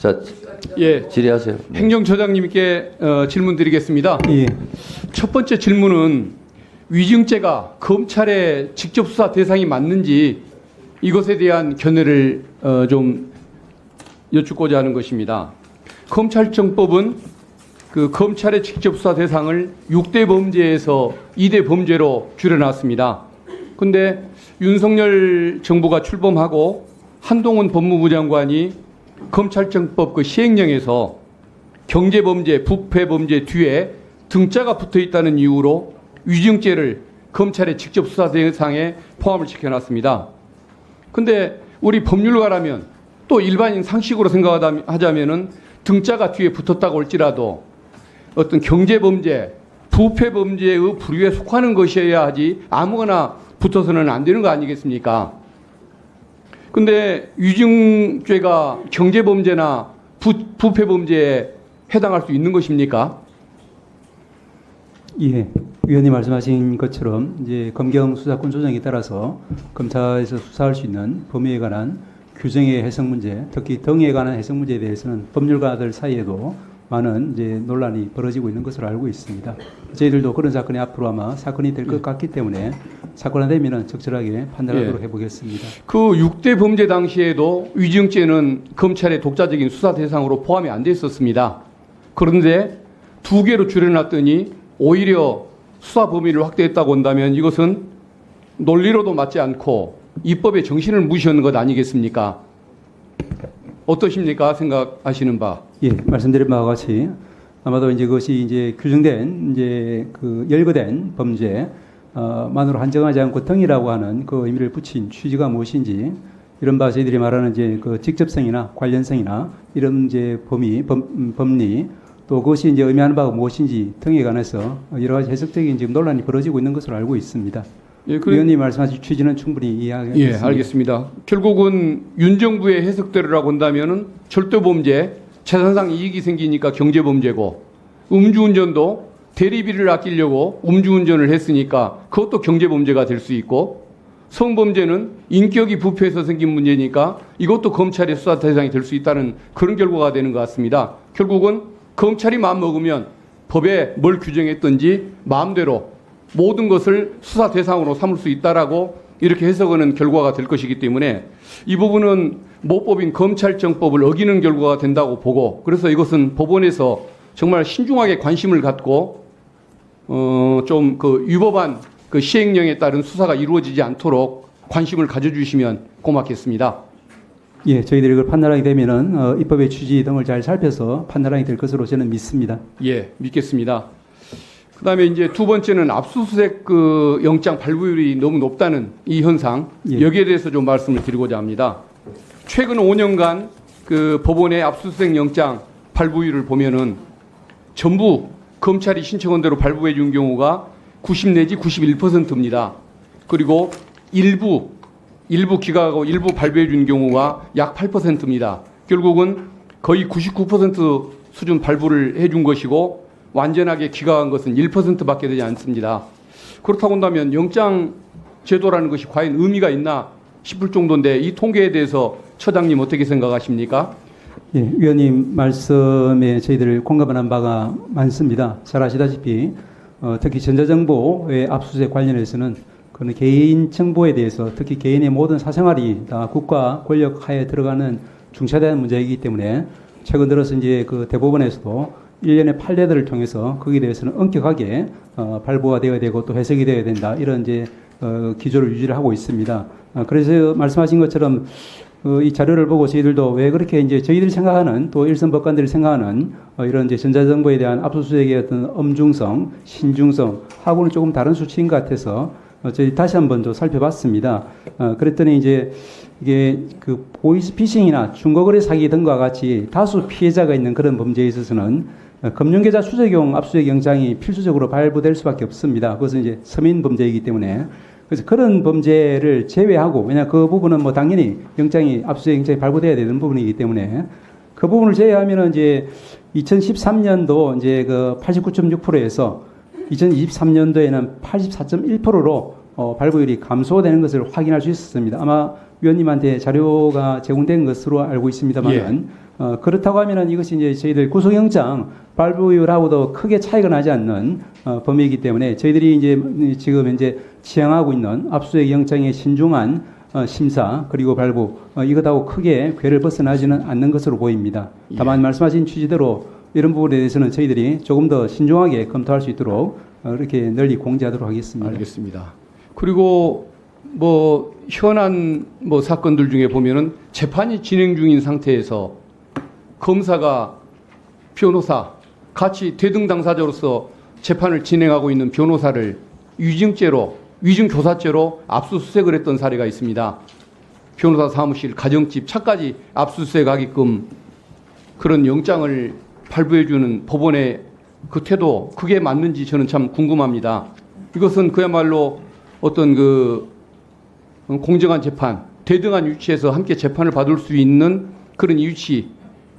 자, 예, 질의하세요. 행정처장님께 질문 드리겠습니다. 예. 첫 번째 질문은 위증죄가 검찰의 직접 수사 대상이 맞는지 이것에 대한 견해를 좀 여쭙고자 하는 것입니다. 검찰청법은 그 검찰의 직접 수사 대상을 6대 범죄에서 2대 범죄로 줄여놨습니다. 그런데 윤석열 정부가 출범하고 한동훈 법무부 장관이 검찰청법 그 시행령에서 경제범죄, 부패범죄 뒤에 등자가 붙어 있다는 이유로 위증죄를 검찰의 직접 수사 대상에 포함을 시켜놨습니다. 그런데 우리 법률가라면 또 일반인 상식으로 생각하자면은 등자가 뒤에 붙었다고 할지라도 어떤 경제범죄, 부패범죄의 부류에 속하는 것이어야 하지 아무거나 붙어서는 안 되는 거 아니겠습니까? 근데 위증죄가 경제범죄나 부패범죄에 해당할 수 있는 것입니까? 예. 위원님 말씀하신 것처럼 이제 검경 수사권 조정에 따라서 검찰에서 수사할 수 있는 범위에 관한 규정의 해석 문제, 특히 등에 관한 해석 문제에 대해서는 법률가들 사이에도 많은 이제 논란이 벌어지고 있는 것으로 알고 있습니다. 저희들도 그런 사건이 앞으로 아마 사건이 될 것 같기 때문에 사건이 되면은 적절하게 판단하도록 해보겠습니다. 그 6대 범죄 당시에도 위증죄는 검찰의 독자적인 수사 대상으로 포함이 안 돼 있었습니다. 그런데 2개로 줄여놨더니 오히려 수사 범위를 확대했다고 한다면 이것은 논리로도 맞지 않고 입법의 정신을 무시하는 것 아니겠습니까? 어떠십니까? 생각하시는 바? 예, 말씀드린 바와 같이 아마도 이제 그것이 이제 규정된 이제 그 열거된 범죄 만으로 한정하지 않고 등이라고 하는 그 의미를 붙인 취지가 무엇인지 이런 바 저희들이 말하는 이제 그 직접성이나 관련성이나 이런 이제 법리 또 그것이 이제 의미하는 바가 무엇인지 등에 관해서 여러 가지 해석적인 지금 논란이 벌어지고 있는 것으로 알고 있습니다. 예, 위원님 말씀하신 취지는 충분히 이해하겠습니다. 예, 알겠습니다. 결국은 윤 정부의 해석대로라고 한다면은 절도범죄, 재산상 이익이 생기니까 경제범죄고, 음주운전도 대리비를 아끼려고 음주운전을 했으니까 그것도 경제범죄가 될 수 있고, 성범죄는 인격이 부패해서 생긴 문제니까 이것도 검찰의 수사 대상이 될 수 있다는 그런 결과가 되는 것 같습니다. 결국은 검찰이 마음먹으면 법에 뭘 규정했든지 마음대로 모든 것을 수사 대상으로 삼을 수 있다라고 이렇게 해석하는 결과가 될 것이기 때문에 이 부분은 모법인 검찰청법을 어기는 결과가 된다고 보고, 그래서 이것은 법원에서 정말 신중하게 관심을 갖고 좀 그 위법한 그 시행령에 따른 수사가 이루어지지 않도록 관심을 가져주시면 고맙겠습니다. 예, 저희들이 그걸 판단하게 되면은 입법의 취지 등을 잘 살펴서 판단하게 될 것으로 저는 믿습니다. 예, 믿겠습니다. 그다음에 이제 두 번째는 압수수색 그 영장 발부율이 너무 높다는 이 현상, 예. 여기에 대해서 좀 말씀을 드리고자 합니다. 최근 5년간 그 법원의 압수수색 영장 발부율을 보면은 전부 검찰이 신청한 대로 발부해 준 경우가 90 내지 91%입니다. 그리고 일부 기각하고 일부 발부해 준 경우가 약 8%입니다. 결국은 거의 99% 수준 발부를 해 준 것이고 완전하게 기각한 것은 1%밖에 되지 않습니다. 그렇다고 한다면 영장 제도라는 것이 과연 의미가 있나 싶을 정도인데 이 통계에 대해서 처장님 어떻게 생각하십니까? 예, 위원님 말씀에 저희들 공감하는 바가 많습니다. 잘 아시다시피 특히 전자정보의 압수수색 관련해서는 그는 개인 정보에 대해서 특히 개인의 모든 사생활이 다 국가 권력 하에 들어가는 중차대한 문제이기 때문에 최근 들어서 이제 그 대법원에서도 일련의 판례들을 통해서 거기에 대해서는 엄격하게 발부가 되어야 되고 또 해석이 되어야 된다 이런 이제 기조를 유지를 하고 있습니다. 그래서 말씀하신 것처럼 이 자료를 보고 저희들도 왜 그렇게 이제 저희들이 생각하는 또 일선 법관들이 생각하는 이런 이제 전자정보에 대한 압수수색의 어떤 엄중성, 신중성 하고는 조금 다른 수치인 것 같아서 저희 다시 한번 좀 살펴봤습니다. 그랬더니 이제 이게 그 보이스피싱이나 중고거래 사기 등과 같이 다수 피해자가 있는 그런 범죄에 있어서는 금융계좌 추적용 압수수색 영장이 필수적으로 발부될 수밖에 없습니다. 그것은 이제 서민 범죄이기 때문에. 그래서 그런 범죄를 제외하고, 왜냐 그 부분은 뭐 당연히 압수수색 영장이 발부돼야 되는 부분이기 때문에 그 부분을 제외하면은 이제 2013년도 이제 그 89.6%에서 2023년도에는 84.1%로 발부율이 감소되는 것을 확인할 수 있었습니다. 아마 위원님한테 자료가 제공된 것으로 알고 있습니다만은 그렇다고 하면은 이것이 이제 저희들 구속영장 발부율하고도 크게 차이가 나지 않는 범위이기 때문에 저희들이 이제 지금 현재 지향하고 있는 압수수색 영장의 신중한 심사 그리고 발부 이것하고 크게 궤를 벗어나지는 않는 것으로 보입니다. 다만 말씀하신 취지대로 이런 부분에 대해서는 저희들이 조금 더 신중하게 검토할 수 있도록 이렇게 널리 공지하도록 하겠습니다. 알겠습니다. 그리고 뭐 현안 뭐 사건들 중에 보면은 재판이 진행 중인 상태에서 검사가 변호사 같이 대등 당사자로서 재판을 진행하고 있는 변호사를 위증교사죄로 압수수색을 했던 사례가 있습니다. 변호사 사무실, 가정집, 차까지 압수수색하게끔 그런 영장을 발부해주는 법원의 그 태도, 그게 맞는지 저는 참 궁금합니다. 이것은 그야말로 어떤 그 공정한 재판, 대등한 위치에서 함께 재판을 받을 수 있는 그런 위치,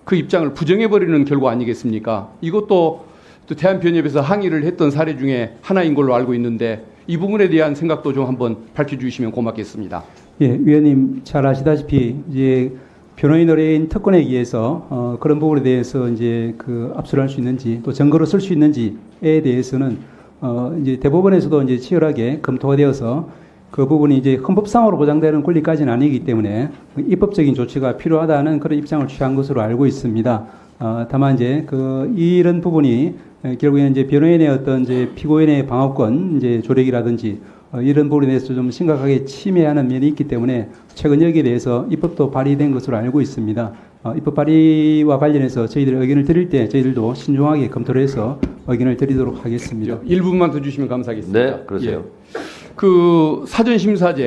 그 입장을 부정해버리는 결과 아니겠습니까? 이것도 또 대한변협에서 항의를 했던 사례 중에 하나인 걸로 알고 있는데 이 부분에 대한 생각도 좀 한번 밝혀주시면 고맙겠습니다. 예, 위원님 잘 아시다시피 이제 변호인 의뢰인 특권에 의해서 그런 부분에 대해서 이제 그 압수를 할 수 있는지 또 증거로 쓸 수 있는지에 대해서는 이제 대법원에서도 이제 치열하게 검토가 되어서 그 부분이 이제 헌법상으로 보장되는 권리까지는 아니기 때문에 입법적인 조치가 필요하다는 그런 입장을 취한 것으로 알고 있습니다. 다만 이제 이런 부분이 결국에는 이제 변호인의 어떤 이제 피고인의 방어권 이제 조력이라든지 이런 부분에 대해서 좀 심각하게 침해하는 면이 있기 때문에 최근 여기에 대해서 입법도 발의된 것으로 알고 있습니다. 입법 발의와 관련해서 저희들 의견을 드릴 때 저희들도 신중하게 검토를 해서 의견을 드리도록 하겠습니다. 1분만 더 주시면 감사하겠습니다. 네, 그러세요. 그 사전심사제